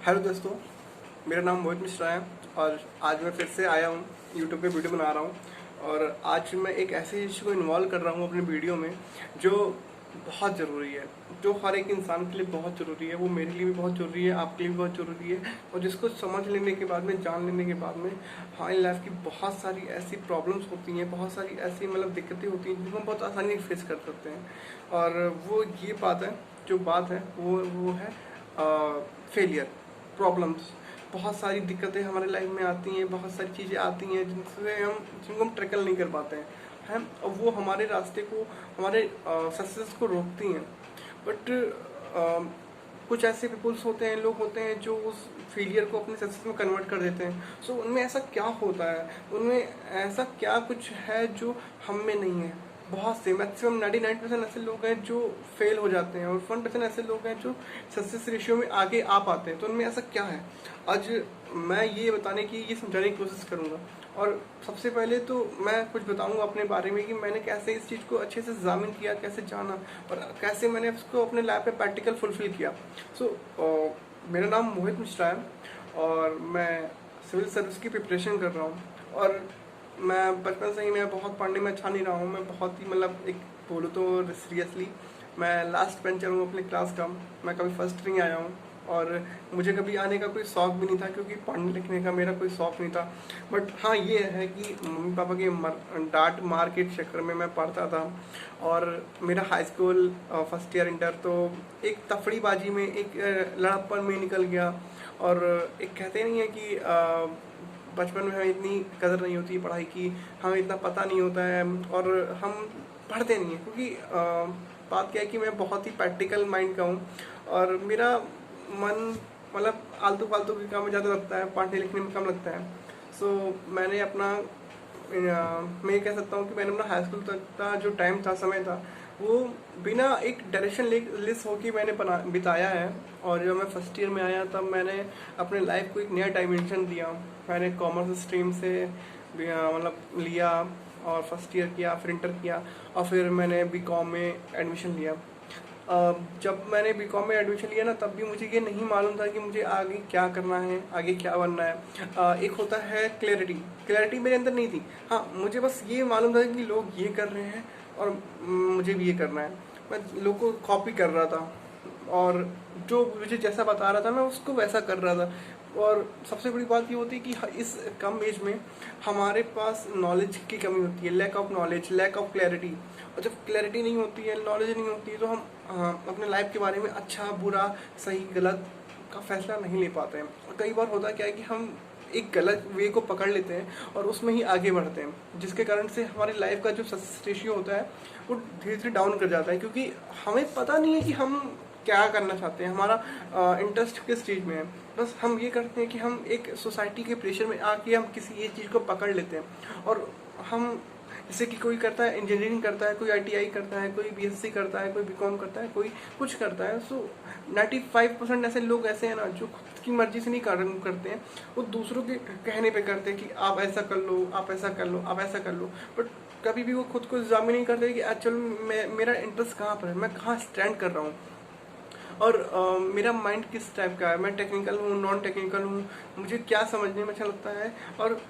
Hello दोस्तों, मेरा नाम मोहित मिश्रा है और आज मैं फिर से आया हूँ यूट्यूब पे वीडियो बना रहा हूँ। और आज मैं एक ऐसे इश्यू को इन्वॉल्व कर रहा हूँ अपने वीडियो में जो बहुत ज़रूरी है, जो हर एक इंसान के लिए बहुत ज़रूरी है। वो मेरे लिए भी बहुत ज़रूरी है, आपके लिए भी बहुत ज़रूरी है। और जिसको समझ लेने के बाद में, जान लेने के बाद में, हमारी लाइफ की बहुत सारी ऐसी प्रॉब्लम्स होती हैं, बहुत सारी ऐसी दिक्कतें होती हैं जिनको हम बहुत आसानी से फेस कर सकते हैं। और वो ये बात है, जो बात है वो है फेलियर, प्रॉब्लम्स। बहुत सारी दिक्कतें हमारे लाइफ में आती हैं, बहुत सारी चीज़ें आती हैं जिनको हम टैकल नहीं कर पाते हैं। और वो हमारे रास्ते को, हमारे सक्सेस को रोकती हैं। बट कुछ ऐसे पीपल्स होते हैं, लोग होते हैं जो उस फेलियर को अपने सक्सेस में कन्वर्ट कर देते हैं। सो उनमें ऐसा क्या होता है, उनमें ऐसा क्या कुछ है जो हम में नहीं है। बहुत से, मैक्सिमम 99% ऐसे लोग हैं जो फेल हो जाते हैं और 1% ऐसे लोग हैं जो सक्सेस रेशियो में आगे आ पाते हैं। तो उनमें ऐसा क्या है, आज मैं ये बताने की, ये समझाने की कोशिश करूँगा। और सबसे पहले तो मैं कुछ बताऊंगा अपने बारे में कि मैंने कैसे इस चीज़ को अच्छे से एग्जामिन किया, कैसे जाना और कैसे मैंने उसको अपने लाइफ में प्रैक्टिकल फुलफिल किया। मेरा नाम मोहित मिश्रा है और मैं सिविल सर्विस की प्रिपरेशन कर रहा हूँ। और मैं बचपन से ही, मैं बहुत पढ़ने में अच्छा नहीं रहा हूँ। मैं बहुत ही एक बोलूँ तो सीरियसली मैं लास्ट बेंचर हूँ अपने क्लास का। मैं कभी फर्स्ट नहीं आया हूँ और मुझे कभी आने का कोई शौक भी नहीं था, क्योंकि पढ़ने लिखने का मेरा कोई शौक नहीं था। बट हाँ, ये है कि मम्मी पापा के डांट मार के चक्कर में मैं पढ़ता था। और मेरा high school first year inter तो एक तफड़ीबाजी में, एक लड़प्पन में निकल गया। और एक कहते नहीं है कि बचपन में हमें इतनी कदर नहीं होती पढ़ाई की, हमें इतना पता नहीं होता है और हम पढ़ते नहीं हैं। क्योंकि बात क्या है कि मैं बहुत ही प्रैक्टिकल माइंड का हूँ और मेरा मन आलतू फालतू के काम में ज़्यादा लगता है, पढ़ने लिखने में कम लगता है। सो मैंने अपना, मैं कह सकता हूँ कि मैंने अपना हाई स्कूल तक का जो टाइम था, समय था, वो बिना एक डायरेक्शन लेस होके मैंने बिताया है। और जब मैं फर्स्ट ईयर में आया तब मैंने अपने लाइफ को एक नया डायमेंशन दिया। मैंने कॉमर्स स्ट्रीम से लिया और फर्स्ट ईयर किया, फिर इंटर किया और फिर मैंने बीकॉम में एडमिशन लिया। जब मैंने बीकॉम में एडमिशन लिया ना, तब भी मुझे ये नहीं मालूम था कि मुझे आगे क्या करना है, आगे क्या बनना है। एक होता है क्लैरिटी मेरे अंदर नहीं थी। हाँ, मुझे बस ये मालूम था कि लोग ये कर रहे हैं और मुझे भी ये करना है। मैं लोग को कॉपी कर रहा था और जो मुझे जैसा बता रहा था मैं उसको वैसा कर रहा था। और सबसे बड़ी बात ये होती है कि इस कम एज में हमारे पास नॉलेज की कमी होती है, lack of knowledge, lack of clarity. और जब क्लैरिटी नहीं होती है, नॉलेज नहीं होती है, तो हम अपने लाइफ के बारे में अच्छा बुरा सही गलत का फैसला नहीं ले पाते हैं। और कई बार होता क्या है कि हम एक गलत वे को पकड़ लेते हैं और उसमें ही आगे बढ़ते हैं, जिसके कारण से हमारी लाइफ का जो सक्सेस रेशियो होता है वो धीरे धीरे डाउन कर जाता है। क्योंकि हमें पता नहीं है कि हम क्या करना चाहते हैं, हमारा इंटरेस्ट किस चीज़ में है। बस हम ये करते हैं कि हम एक सोसाइटी के प्रेशर में आके हम किसी एक चीज़ को पकड़ लेते हैं। और हम, जैसे कि कोई करता है इंजीनियरिंग करता है, कोई ITI करता है, कोई BSc करता है, कोई बीकॉम करता है, कोई कुछ करता है। सो 95% ऐसे लोग ऐसे हैं ना जो खुद की मर्जी से नहीं करते हैं, वो दूसरों के कहने पे करते हैं कि आप ऐसा कर लो, आप ऐसा कर लो, आप ऐसा कर लो। बट कभी भी वो खुद को एग्जामिन नहीं करते कि एक्चुअल मेरा इंटरेस्ट कहाँ पर है, मैं कहाँ स्टैंड कर रहा हूँ और मेरा माइंड किस टाइप का है, मैं टेक्निकल हूँ, नॉन टेक्निकल हूँ, मुझे क्या समझने में अच्छा लगता है। और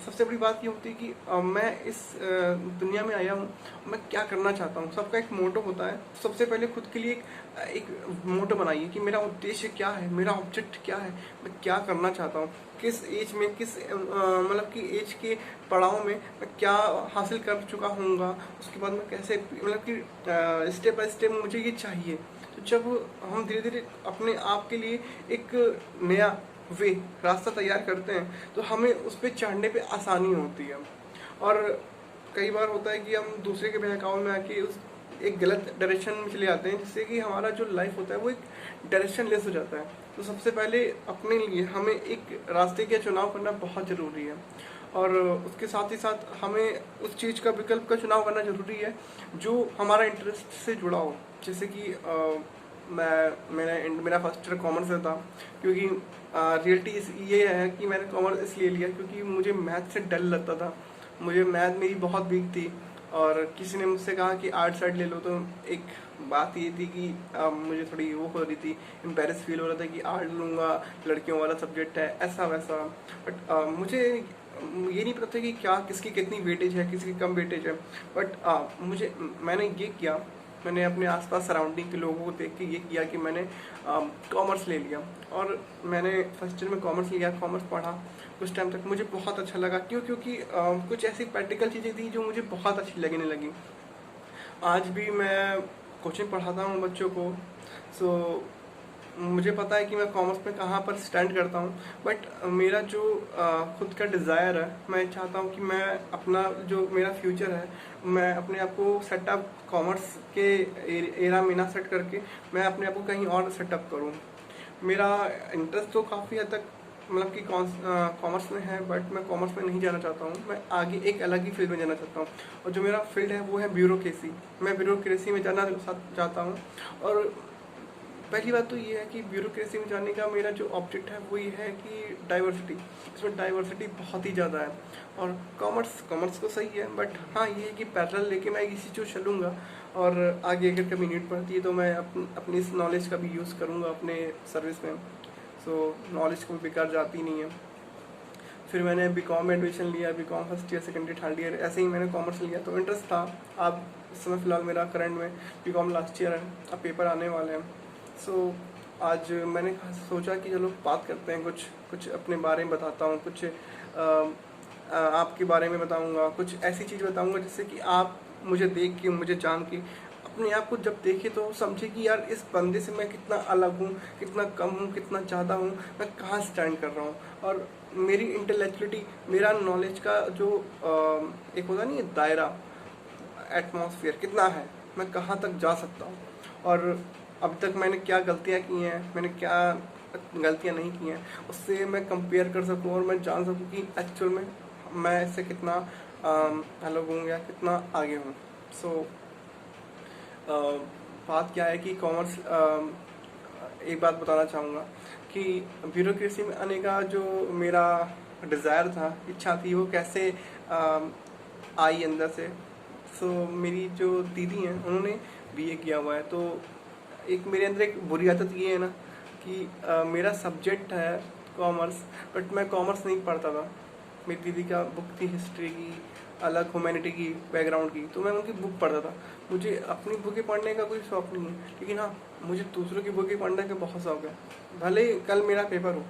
सबसे बड़ी बात ये होती है कि मैं इस दुनिया में आया हूँ, मैं क्या करना चाहता हूँ। सबका एक मोटो होता है। सबसे पहले खुद के लिए एक मोटो बनाइए कि मेरा उद्देश्य क्या है, मेरा ऑब्जेक्ट क्या है, मैं क्या करना चाहता हूँ, किस एज में, किस कि एज के पड़ाव में मैं क्या हासिल कर चुका हूँगा, उसके बाद मैं कैसे कि स्टेप बाय स्टेप मुझे ये चाहिए। तो जब हम धीरे धीरे अपने आप के लिए एक नया रास्ता तैयार करते हैं तो हमें उस पर चढ़ने पे आसानी होती है। और कई बार होता है कि हम दूसरे के बहकावे में आके उस एक गलत डायरेक्शन में चले जाते हैं, जिससे कि हमारा जो लाइफ होता है वो एक डायरेक्शन लेस हो जाता है। तो सबसे पहले अपने लिए हमें एक रास्ते का चुनाव करना बहुत ज़रूरी है और उसके साथ ही साथ हमें उस चीज़ का विकल्प का चुनाव करना ज़रूरी है जो हमारा इंटरेस्ट से जुड़ा हो। जैसे कि मेरा फर्स्ट ईयर कॉमर्स से था, क्योंकि रियलिटी ये है कि मैंने कॉमर्स इसलिए लिया क्योंकि मुझे मैथ से डर लगता था। मुझे मैथ मेरी बहुत वीक थी और किसी ने मुझसे कहा कि आर्ट साइड ले लो, तो एक बात ये थी कि मुझे थोड़ी वो हो रही थी, एम्बेरस फील हो रहा था कि आर्ट लूँगा, लड़कियों वाला सब्जेक्ट है, ऐसा वैसा। बट मुझे ये नहीं पता था कि क्या किसकी कितनी वेटेज है, किसकी कम वेटेज है। बट मैंने ये किया, मैंने अपने आसपास सराउंडिंग के लोगों को देख के ये किया कि मैंने कॉमर्स ले लिया। और मैंने फर्स्ट ईयर में कॉमर्स लिया, कॉमर्स पढ़ा कुछ टाइम तक। मुझे बहुत अच्छा लगा, क्योंकि कुछ ऐसी प्रैक्टिकल चीज़ें थी जो मुझे बहुत अच्छी लगने लगी। आज भी मैं कोचिंग पढ़ाता हूँ बच्चों को, सो मुझे पता है कि मैं कॉमर्स में कहाँ पर स्टैंड करता हूँ। बट मेरा जो खुद का डिज़ायर है, मैं चाहता हूँ कि मैं अपना जो मेरा फ्यूचर है, मैं अपने आप को सेटअप कॉमर्स के एरा में ना सेट करके मैं अपने आप को कहीं और सेटअप करूँ। मेरा इंटरेस्ट तो काफ़ी हद तक मतलब कि कॉमर्स में है, बट मैं कॉमर्स में नहीं जाना चाहता हूँ। मैं आगे एक अलग ही फील्ड में जाना चाहता हूँ, और जो मेरा फील्ड है वो है ब्यूरोक्रेसी। मैं ब्यूरोक्रेसी में जाना चाहता हूँ। और पहली बात तो ये है कि ब्यूरोक्रेसी में जाने का मेरा जो ऑब्जेक्ट है वो ये है कि डाइवर्सिटी, इसमें डाइवर्सिटी बहुत ही ज़्यादा है। और कॉमर्स तो सही है, बट हाँ ये है कि पैरेलल लेके मैं इसी जो चलूँगा, और आगे अगर कभी नीड पड़ती है तो मैं अपनी इस नॉलेज का भी यूज़ करूँगा अपने सर्विस में। सो नॉलेज को बेकार जाती नहीं है। फिर मैंने बीकॉम में एडमिशन लिया, BCom first year, second year, third year, ऐसे ही मैंने कॉमर्स लिया, तो इंटरेस्ट था। अब इस समय फ़िलहाल मेरा करंट में बीकॉम लास्ट ईयर है, अब पेपर आने वाले हैं। सो आज मैंने सोचा कि चलो बात करते हैं, कुछ अपने बारे में बताता हूँ, कुछ आपके बारे में बताऊँगा, कुछ ऐसी चीज़ बताऊँगा जिससे कि आप मुझे देख के, मुझे जान के अपने आप को जब देखे तो समझे कि यार इस बंदे से मैं कितना अलग हूँ, कितना कम हूँ, कितना ज़्यादा हूँ, मैं कहाँ स्टैंड कर रहा हूँ। और मेरी इंटेलेक्चुअलिटी, मेरा नॉलेज का जो एक होता नहीं है दायरा, एटमॉस्फेयर कितना है, मैं कहाँ तक जा सकता हूँ, और अब तक मैंने क्या गलतियाँ की हैं, मैंने क्या गलतियाँ नहीं की हैं, उससे मैं कंपेयर कर सकूँ और मैं जान सकूँ कि एक्चुअल में मैं इससे कितना अलग हूँ या कितना आगे हूँ। सो बात क्या है कि कॉमर्स, एक बात बताना चाहूँगा कि ब्यूरोक्रेसी में आने का जो मेरा डिज़ायर था, इच्छा थी, वो कैसे आई अंदर से। सो मेरी जो दीदी हैं उन्होंने बीए किया हुआ है, तो एक मेरे अंदर एक बुरी आदत ये है ना कि मेरा सब्जेक्ट है कॉमर्स, बट मैं कॉमर्स नहीं पढ़ता था। मेरी दीदी का बुक थी हिस्ट्री की, अलग ह्यूमैनिटी की बैकग्राउंड की, तो मैं उनकी बुक पढ़ता था। मुझे अपनी बुकें पढ़ने का कोई शौक़ नहीं है, लेकिन हाँ मुझे दूसरों की बुकें पढ़ने का बहुत शौक़ है। भले कल मेरा पेपर हो,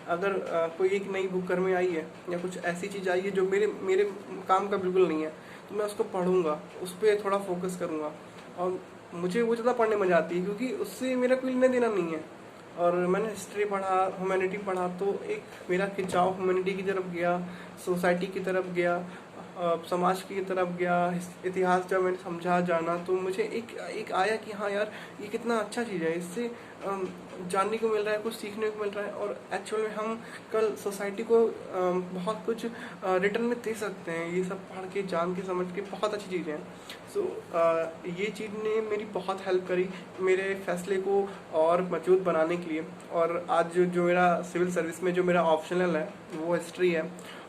अगर कोई एक नई बुक घर में आई है या कुछ ऐसी चीज़ आई है जो मेरे मेरे काम का बिल्कुल नहीं है, तो मैं उसको पढ़ूंगा, उस पर थोड़ा फोकस करूँगा। और मुझे वो ज़्यादा पढ़ने में मजा आती है, क्योंकि उससे मेरा कोई लेना देना नहीं है। और मैंने हिस्ट्री पढ़ा, ह्यूमैनिटी पढ़ा, तो एक मेरा खिंचाव ह्यूमैनिटी की तरफ गया, सोसाइटी की तरफ गया, समाज की तरफ गया। इतिहास जब मैंने समझा जाना, तो मुझे एक आया कि हाँ यार ये कितना अच्छा चीज़ है, इससे जानने को मिल रहा है, कुछ सीखने को मिल रहा है, और एक्चुअल में हम कल सोसाइटी को बहुत कुछ रिटर्न में दे सकते हैं। ये सब पढ़ के, जान के, समझ के बहुत अच्छी चीज़ें हैं। सो ये चीज़ ने मेरी बहुत हेल्प करी मेरे फैसले को और मजबूत बनाने के लिए। और आज जो मेरा सिविल सर्विस में जो मेरा ऑप्शनल है वो हिस्ट्री है।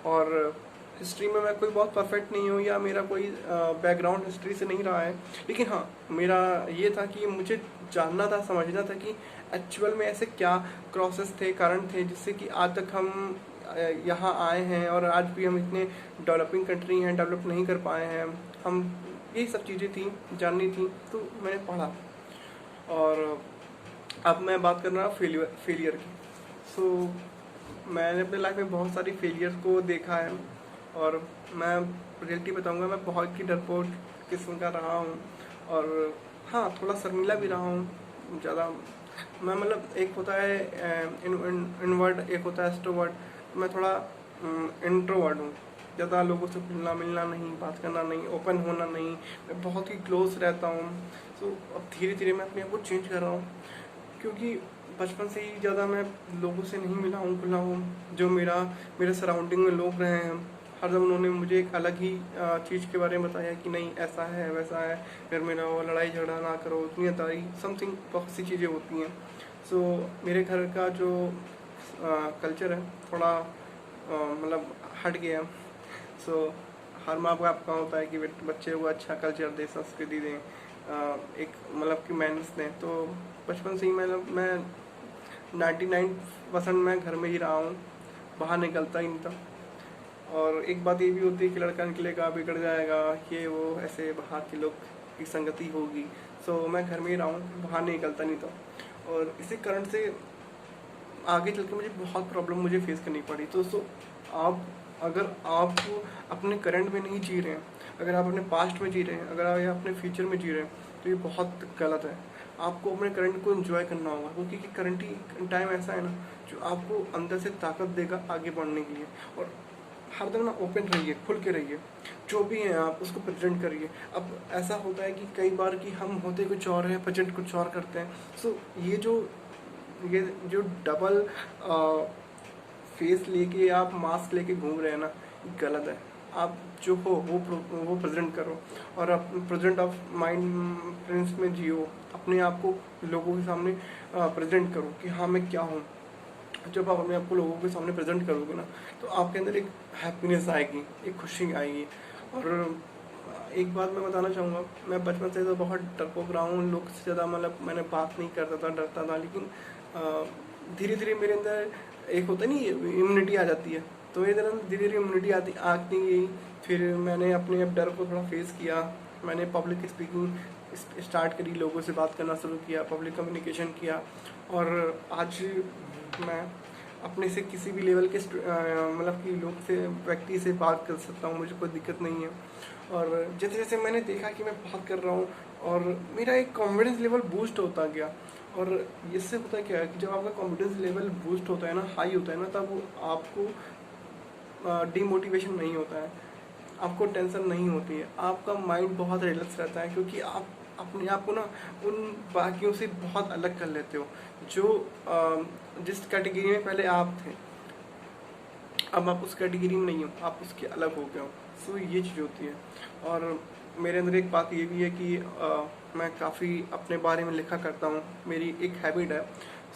और हिस्ट्री में मैं कोई बहुत परफेक्ट नहीं हूँ, या मेरा कोई बैकग्राउंड हिस्ट्री से नहीं रहा है, लेकिन हाँ मेरा ये था कि मुझे जानना था, समझना था कि एक्चुअल में ऐसे क्या क्रॉसेस थे, कारण थे, जिससे कि आज तक हम यहाँ आए हैं, और आज भी हम इतने डेवलपिंग कंट्री हैं, डेवलप नहीं कर पाए हैं हम। यही सब चीज़ें थी, जाननी थी, तो मैंने पढ़ा। और अब मैं बात कर रहा हूँ फेलियर की। सो मैंने अपने लाइफ में बहुत सारी फेलियर को देखा है, और मैं रियलिटी बताऊंगा, मैं बहुत ही डरपोक किस्म का रहा हूँ। और हाँ थोड़ा शर्मीला भी रहा हूँ ज़्यादा। मैं मतलब एक होता है इनवर्ड, एक होता है एक्सट्रोवर्ट। मैं थोड़ा इंट्रोवर्ट हूँ, ज़्यादा लोगों से घुलना मिलना नहीं, बात करना नहीं, ओपन होना नहीं, मैं बहुत ही क्लोज रहता हूँ। तो अब धीरे धीरे मैं अपने आप को चेंज कर रहा हूँ, क्योंकि बचपन से ही ज़्यादा मैं लोगों से नहीं मिला हूँ, खुला हूँ। जो मेरे सराउंडिंग में लोग रहे हैं, हर जब उन्होंने मुझे एक अलग ही चीज़ के बारे में बताया कि नहीं ऐसा है वैसा है, फिर मेरा वो लड़ाई झगड़ा ना करो, दुनियादारी, समथिंग बहुत सी चीज़ें होती हैं। सो मेरे घर का जो कल्चर है थोड़ा मतलब हट गया। सो हर माँ बाप का होता है कि बच्चे को अच्छा कल्चर दें, संस्कृति दें, एक मतलब कि मैनर्स दें। तो बचपन से ही मैं 99% मैं घर में ही रहा हूँ, बाहर निकलता ही नहीं था। और एक बात ये भी होती है कि लड़का निकलेगा बिगड़ जाएगा, ये वो ऐसे बाहर के लोग की संगति होगी। सो मैं घर में ही रहा हूँ, बाहर नहीं निकलता नहीं था। और इसी कारण से आगे चल के मुझे बहुत प्रॉब्लम मुझे फेस करनी पड़ी। तो आप अगर आप अपने करंट में नहीं जी रहे हैं, अगर आप अपने पास्ट में जी रहे हैं, अगर आप अपने फ्यूचर में जी रहे हैं, तो ये बहुत गलत है। आपको अपने करंट को एंजॉय करना होगा, क्योंकि करंट ही टाइम ऐसा है ना जो आपको अंदर से ताकत देगा आगे बढ़ने के लिए। और हरदम ना ओपन रहिए, खुल के रहिए, जो भी है आप उसको प्रेजेंट करिए। अब ऐसा होता है कि कई बार कि हम होते कुछ और हैं, प्रेजेंट कुछ और करते हैं। सो ये जो डबल फेस लेके आप मास्क लेके घूम रहे हैं ना, ये गलत है। आप जो हो वो प्रेजेंट करो, और प्रेजेंट ऑफ माइंड प्रिंस में जियो, अपने आप को लोगों के सामने प्रेजेंट करो कि हाँ मैं क्या हूँ। जब आप अपने आप को लोगों के सामने प्रेजेंट करोगे ना, तो आपके अंदर एक हैप्पीनेस आएगी, एक खुशी आएगी। और एक बात मैं बताना चाहूँगा, मैं बचपन से तो बहुत डरपोक रहा हूँ, लोग से ज़्यादा मतलब मैंने बात नहीं करता था, डरता था। लेकिन धीरे धीरे मेरे अंदर एक होता नहीं इम्यूनिटी आ जाती है, तो मेरे अंदर धीरे धीरे इम्यूनिटी आती गई। फिर मैंने अपने अब डर को थोड़ा फेस किया, मैंने पब्लिक स्पीकिंग स्टार्ट करी, लोगों से बात करना शुरू किया, पब्लिक कम्युनिकेशन किया। और आज मैं अपने से किसी भी लेवल के मतलब कि लोग से, व्यक्ति से बात कर सकता हूँ, मुझे कोई दिक्कत नहीं है। और जैसे जैसे मैंने देखा कि मैं बात कर रहा हूँ और मेरा एक कॉन्फिडेंस लेवल बूस्ट होता गया। और इससे होता क्या है कि जब आपका कॉन्फिडेंस लेवल बूस्ट होता है ना, हाई होता है ना, तब आपको डीमोटिवेशन नहीं होता है, आपको टेंशन नहीं होती है, आपका माइंड बहुत रिलैक्स रहता है, क्योंकि आप अपने आप को ना उन बाकियों से बहुत अलग कर लेते हो। जो जिस कैटेगरी में पहले आप थे, अब आप उस कैटेगरी में नहीं हो, आप उसके अलग हो गए हो। सो ये चीज़ होती है। और मेरे अंदर एक बात ये भी है कि मैं काफ़ी अपने बारे में लिखा करता हूँ, मेरी एक हैबिट है।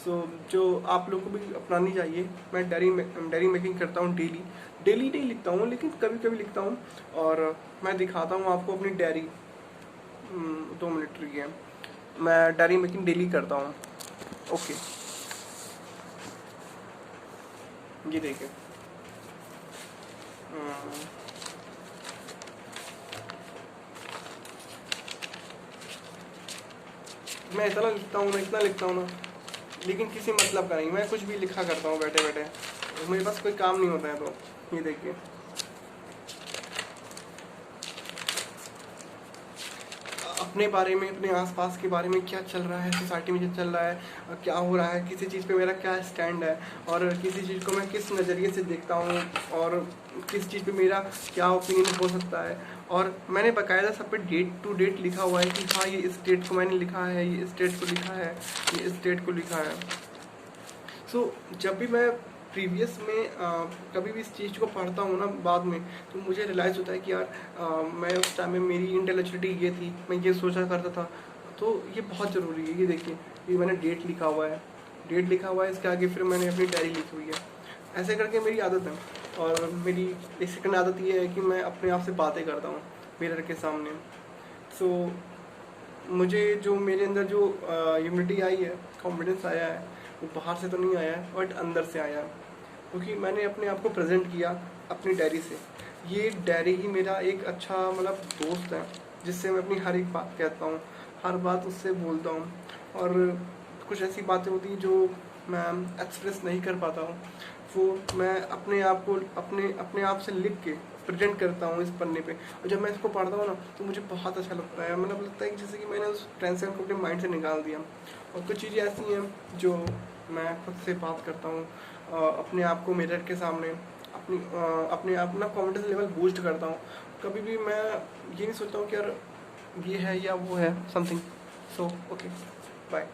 सो जो आप लोग को भी अपनानी चाहिए। मैं डायरी मेकिंग करता हूँ डेली नहीं लिखता हूँ, लेकिन कभी कभी लिखता हूँ। और मैं दिखाता हूँ आपको अपनी डायरी, 2 मिनट रुकिए, मैं डायरी मेकिंग डेली करता हूँ। ओके, ये देखिए, मैं इतना लिखता हूँ ना, लेकिन किसी मतलब का नहीं, मैं कुछ भी लिखा करता हूँ बैठे बैठे, मेरे पास कोई काम नहीं होता है। तो ये देखिए, अपने बारे में, अपने आसपास के बारे में, क्या चल रहा है सोसाइटी में, जो चल रहा है, क्या हो रहा है, किसी चीज़ पे मेरा क्या स्टैंड है, और किसी चीज़ को मैं किस नज़रिए से देखता हूँ, और किस चीज़ पे मेरा क्या ओपिनियन हो सकता है। और मैंने बाकायदा सब पे डेट टू डेट लिखा हुआ है कि हाँ ये इस डेट को मैंने लिखा है, ये इस डेट को लिखा है, ये इस डेट को लिखा है। सो जब भी मैं प्रीवियस में कभी भी इस चीज़ को पढ़ता हूँ ना बाद में, तो मुझे रियलाइज़ होता है कि यार मैं उस टाइम में मेरी इंटेलेक्चुअलिटी ये थी, मैं ये सोचा करता था। तो ये बहुत ज़रूरी है। ये देखिए, ये मैंने डेट लिखा हुआ है, इसके आगे फिर मैंने अपनी डायरी लिखी हुई है। ऐसे करके मेरी आदत है। और मेरी एक सेकंड आदत ये है कि मैं अपने आप से बातें करता हूँ मिरर के सामने। सो मुझे जो मेरे अंदर जो यूनिटी आई है, कॉन्फिडेंस आया है, वो बाहर से तो नहीं आया है, बट अंदर से आया है, क्योंकि मैंने अपने आप को प्रेजेंट किया अपनी डायरी से। ये डायरी ही मेरा एक अच्छा मतलब दोस्त है, जिससे मैं अपनी हर एक बात कहता हूँ, हर बात उससे बोलता हूँ। और कुछ ऐसी बातें होती हैं जो मैं एक्सप्रेस नहीं कर पाता हूँ, वो मैं अपने आप को अपने आप से लिख के प्रेजेंट करता हूँ इस पन्ने पे। और जब मैं इसको पढ़ता हूँ ना, तो मुझे बहुत अच्छा लगता है, मतलब लगता है कि जैसे कि मैंने उस टेंशन को अपने माइंड से निकाल दिया। और कुछ चीज़ें ऐसी हैं जो मैं खुद से बात करता हूँ, अपने आप को मिरर के सामने, अपने आप ना कॉन्फिडेंस लेवल बूस्ट करता हूँ। कभी भी मैं ये नहीं सोचता हूँ कि यार ये है या वो है समथिंग। So okay, bye.